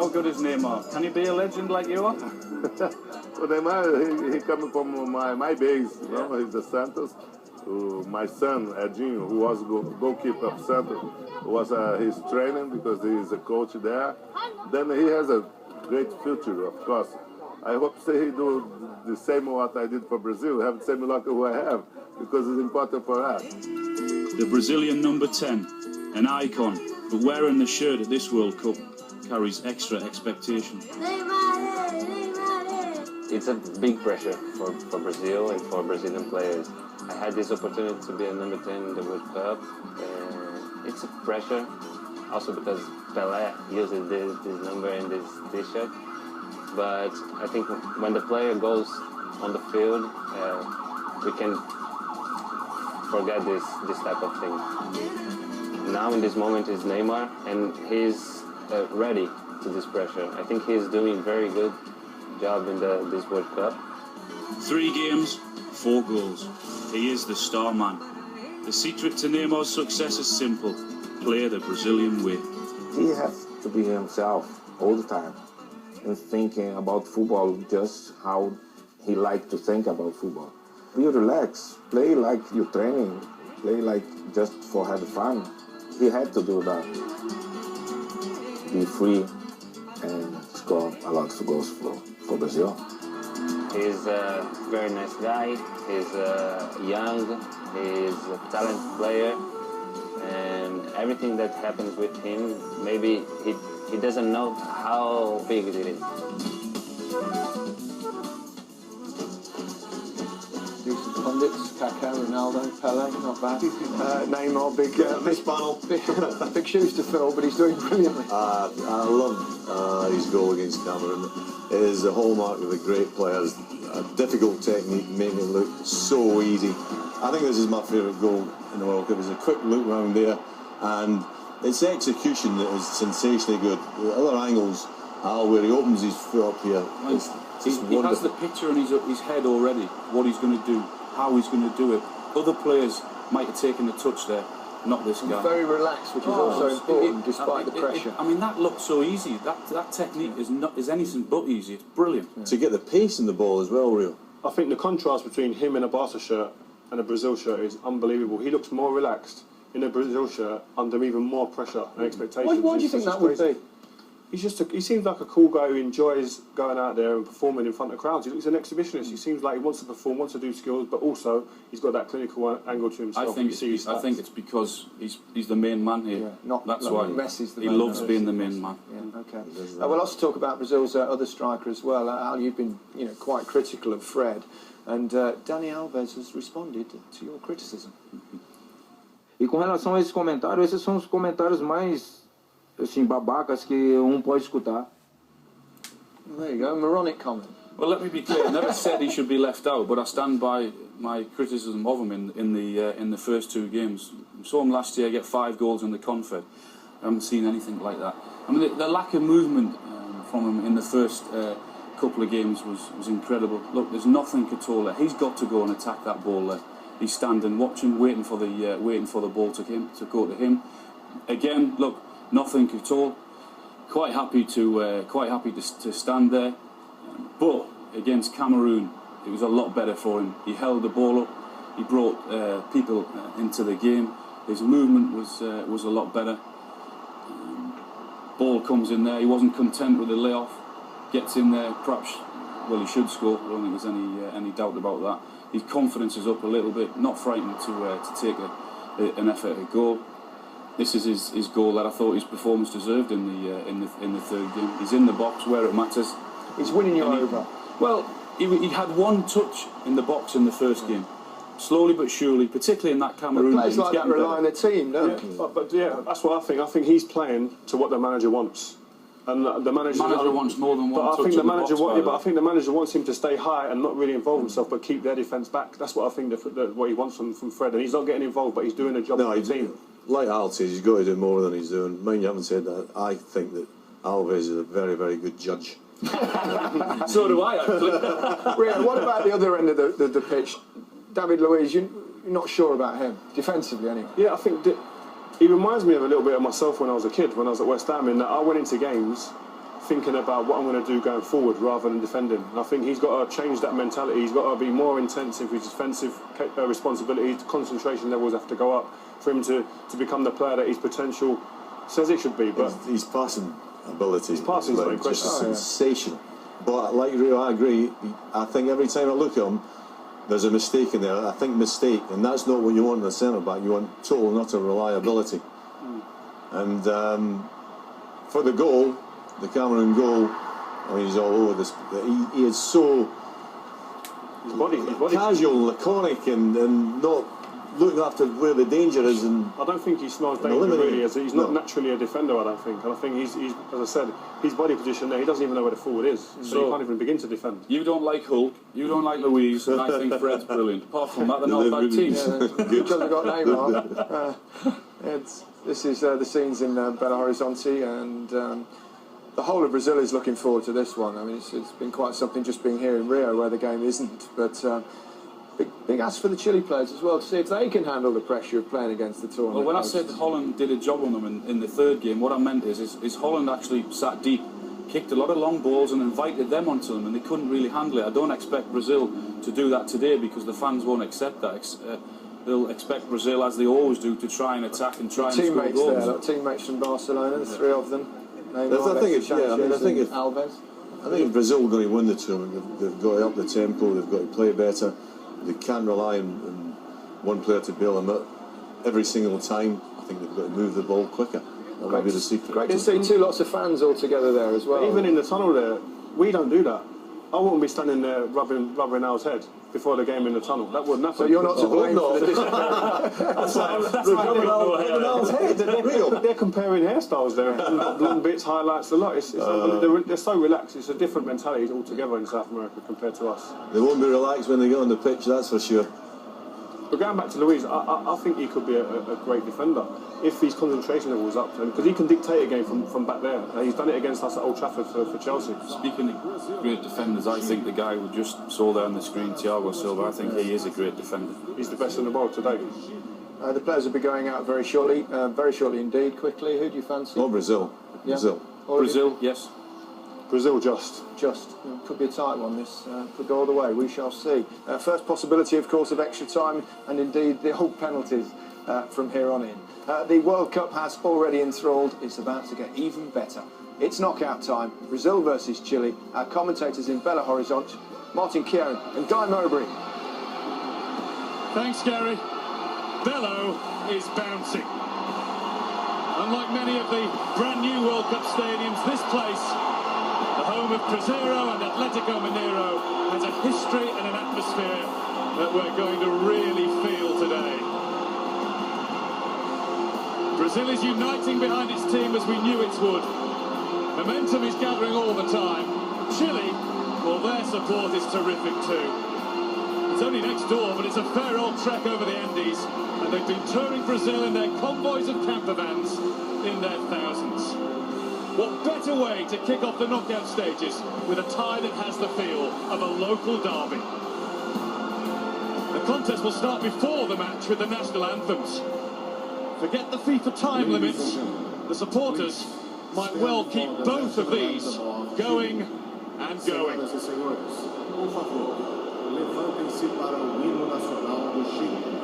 How good is Neymar? Can he be a legend like you are? Well, Neymar, he coming from my base, you know, he's the Santos. My son, Edinho, who was goalkeeper of Santos, was his training because he is a coach there. Then he has a great future, of course. I hope he do the same what I did for Brazil, have the same luck who I have, because it's important for us. The Brazilian number 10, an icon, but wearing the shirt at this World Cup carries extra expectation. It's a big pressure for Brazil and for Brazilian players. I had this opportunity to be a number 10 in the World Cup. It's a pressure, also because Pelé uses this number and this t-shirt. But I think when the player goes on the field, we can forget this type of thing. Now in this moment is Neymar, and he's ready to this pressure. I think he's doing a very good job in this World Cup. 3 games, 4 goals. He is the star man. The secret to Neymar's success is simple. Play the Brazilian way. He has to be himself all the time and thinking about football just how he likes to think about football. Be relaxed, play like you're training, play like just for having fun. He had to do that. Be free and score a lot of goals for Brazil. He's a very nice guy, he's young, he's a talented player, and everything that happens with him, maybe he doesn't know how big it is. Pundits, Kaká, Ronaldo, Pelé, not bad. Neymar, big shoes to fill, but he's doing brilliantly. I love his goal against Cameroon. It is the hallmark of the great players. A difficult technique, making it look so easy. I think this is my favourite goal in the World Cup. It's a quick look round there, and it's execution that is sensationally good. The other angles, where he opens his foot up here, he has the picture in his head already, what he's going to do, how he's going to do it. Other players might have taken a touch there, not this guy. He's very relaxed, which is also important, despite the pressure. I mean, that looked so easy. That technique is anything but easy. It's brilliant. Yeah. To get the pace in the ball as well, Rio. I think the contrast between him in a Barca shirt and a Brazil shirt is unbelievable. He looks more relaxed in a Brazil shirt under even more pressure and expectations. Why do you think that would be? He seems like a cool guy who enjoys going out there and performing in front of crowds. He's an exhibitionist. He seems like he wants to perform, wants to do skills, but also he's got that clinical angle to himself. I think it's because he's the main man here. Yeah, that's why he loves being the main man. Yeah, okay. We'll also talk about Brazil's other striker as well. Al, you've been quite critical of Fred, and Dani Alves has responded to your criticism. E com relação a esse comentário, esses são os comentários mais assim, babacas que pode escutar. Well, there you go, moronic comment. Well, let me be clear. I never said he should be left out, but I stand by my criticism of him in the first 2 games. I saw him last year get 5 goals in the Confed. I haven't seen anything like that. I mean, the lack of movement from him in the first couple of games was incredible. Look, there's nothing at all there. He's got to go and attack that ball there. He's standing, watching, waiting for the ball to go to him. Again, look. Nothing at all. Quite happy to stand there, but against Cameroon, it was a lot better for him. He held the ball up. He brought people into the game. His movement was a lot better. Ball comes in there. He wasn't content with the layoff. Gets in there. Perhaps, well, he should score. I don't think there's any doubt about that. His confidence is up a little bit. Not frightened to take an effort at a goal. This is his goal that I thought his performance deserved in the third game. He's in the box where it matters. He's winning you over. Well, he had 1 touch in the box in the first game. Slowly but surely, particularly in that Cameroon. Players like that rely on the team, don't they? But that's what I think. I think he's playing to what the manager wants. And the manager wants more than 1 touch. But I think the manager wants him to stay high and not really involve himself, but keep their defence back. That's what I think what he wants from Fred. And he's not getting involved, but he's doing a job for the team. Like Al says, he's got to do more than he's doing. Mind you haven't said that. I think that Alves is a very, very good judge. So do I, actually. What about the other end of the pitch? David Luiz, you're not sure about him, defensively anyway. Yeah, I think he reminds me of a little bit of myself when I was a kid, when I was at West Ham, in that I went into games thinking about what I'm going to do going forward rather than defending. And I think he's got to change that mentality. He's got to be more intensive with his defensive responsibilities. Concentration levels have to go up for him to become the player that his potential says it should be. But his passing ability, his passing is just sensational. But like Rio, I agree. I think every time I look at him, there's a mistake in there. I think mistake, and that's not what you want in a centre back. You want total and utter reliability. And for the goal, the Cameroon goal, I mean, he's all over this. He is so his body. Casual, laconic, and not looking after where the danger is. And I don't think he smells danger really. He's not naturally a defender, I don't think. And I think he's, as I said, his body position there, he doesn't even know where the forward is. So he can't even begin to defend. You don't like Hulk, you don't like Louise, and I think Fred's brilliant. Apart from that, they're not bad teams. Because they've got Neymar. This is the scenes in Belo Horizonte, and the whole of Brazil is looking forward to this one. I mean, it's been quite something just being here in Rio where the game isn't. But big ask for the Chile players as well to see if they can handle the pressure of playing against the tournament. Well, when I said Holland did a job on them in the third game, what I meant is Holland actually sat deep, kicked a lot of long balls and invited them onto them, and they couldn't really handle it. I don't expect Brazil to do that today because the fans won't accept that. They'll expect Brazil, as they always do, to try and attack and try and score goals. There, teammates from Barcelona, the three of them. Neymar, I think if Brazil are going to win the tournament, they've got to up the tempo, they've got to play better. They can't rely on one player to bail them out every single time. I think they've got to move the ball quicker. That might be the secret. Great to see two lots of fans all together there as well. But even in the tunnel there, we don't do that. I wouldn't be standing there rubbing Al's head before the game in the tunnel. That wouldn't happen. So you're not to blame for the They're comparing hairstyles there. Long bits, highlights, a lot. They're so relaxed. It's a different mentality altogether in South America compared to us. They won't be relaxed when they get on the pitch, that's for sure. But going back to Luis, I think he could be a great defender if his concentration level was up to him, because he can dictate a game from back there. He's done it against us at Old Trafford for Chelsea. Speaking of great defenders, I think the guy we just saw there on the screen, Thiago Silva, I think he is a great defender. He's the best in the world today. The players will be going out very shortly indeed. Quickly, who do you fancy? Oh, Brazil. Yeah. Brazil, yes. Brazil just. Could be a tight one, this could go all the way, we shall see. First possibility, of course, of extra time and indeed the old penalties from here on in. The World Cup has already enthralled, it's about to get even better. It's knockout time, Brazil versus Chile. Our commentators in Belo Horizonte, Martin Keown and Guy Mowbray. Thanks, Gary. Belo is bouncing. Unlike many of the brand new World Cup stadiums, this place, the home of Cruzeiro and Atletico Mineiro, has a history and an atmosphere that we're going to really feel today. Brazil is uniting behind its team as we knew it would. Momentum is gathering all the time. Chile, well, their support is terrific too. It's only next door, but it's a fair old trek over the Andes, and they've been touring Brazil in their convoys of camper vans in their thousands. What better way to kick off the knockout stages with a tie that has the feel of a local derby? The contest will start before the match with the national anthems. Forget the FIFA time limits. The supporters might well keep both of these going and going. Levantem-se para o hino nacional do Chile.